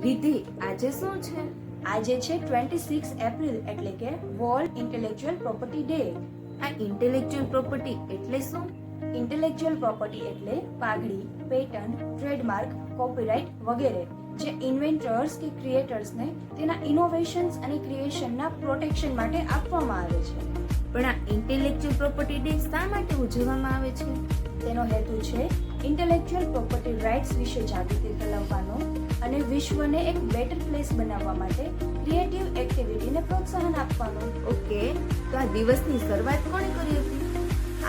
રિધિ, આજે શું છે? આજે છે 26 એપ્રિલ એટલે કે વર્લ્ડ ઇન્ટેલેક્ચુઅલ પ્રોપર્ટી ડે. આ ઇન્ટેલેક્ચુઅલ પ્રોપર્ટી એટલે શું? ઇન્ટેલેક્ચુઅલ પ્રોપર્ટી એટલે પાઘડી, પેટન્ટ, ટ્રેડમાર્ક, કોપીરાઇટ વગેરે જે ઇન્વેન્ટર્સ કે ક્રિએટર્સને તેના ઇનોવેશન્સ અને ક્રિએશનના પ્રોટેક્શન માટે આપવામાં આવે છે. પણ આ ઇન્ટેલેક્ચુઅલ પ્રોપર્ટી ડે શા માટે ઉજવવામાં આવે છે? તેનો હેતુ છે ઇન્ટેલેક્ચુઅલ પ્રોપર્ટી રાઇટ્સ વિશે જાગૃતિ ફેલાવવાનો અને વિશ્વને એક બેટર પ્લેસ બનાવવા માટે ક્રિએટિવ એક્ટિવિટીને પ્રોત્સાહન આપવાનું. ઓકે, તો આ દિવસની શરૂઆત કોણે કરી હતી?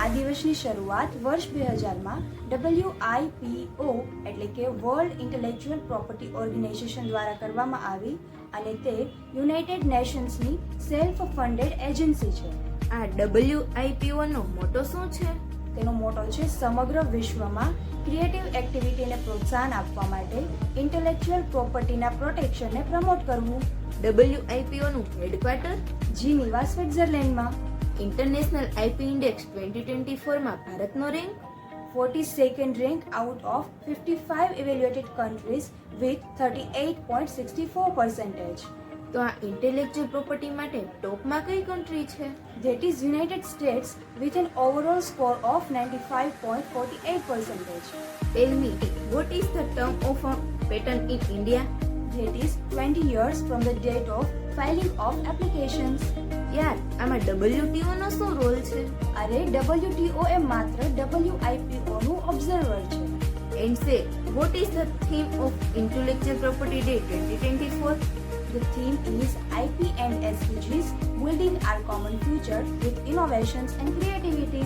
આ દિવસની શરૂઆત વર્ષ 2000માં WIPO એટલે કે વર્લ્ડ ઇન્ટેલેક્ચુઅલ પ્રોપર્ટી ઓર્ગેનાઇઝેશન દ્વારા કરવામાં આવી અને તે યુનાઇટેડ નેશન્સની સેલ્ફ ફંડેડ એજન્સી છે. આ WIPO નો મોટો શું છે? તેનો મોટો છે સમગ્ર વિશ્વમાં ક્રિએટિવ એક્ટિવિટીને પ્રોત્સાહન આપવા માટે ઇન્ટેલેક્ચુઅલ પ્રોપર્ટીના પ્રોટેક્શનને પ્રમોટ કરવું. WIPO નું હેડક્વાર્ટર જીનીવા, સ્વિટ્ઝરલેન્ડમાં. ઇન્ટરનેશનલ IP ઇન્ડેક્સ 2024 માં ભારતનો rank 42nd rank out of 55 evaluated countries with 38.64%. તો આ ઇન્ટેલેક્ચુઅલ પ્રોપર્ટી માટે ટોપમાં કઈ કન્ટ્રી છે? That is United States with an overall score of 95.48%. Tell me, what is the term of a patent in India? That is 20 years from the date of filing of applications. યાર, આમાં WTO નો શું role છે? અરે WTO એ માત્ર WIPO નું observer છે. And say, what is the theme of Intellectual Property Day 2024? The theme is IP and SDGs, building our common future with innovations and creativity.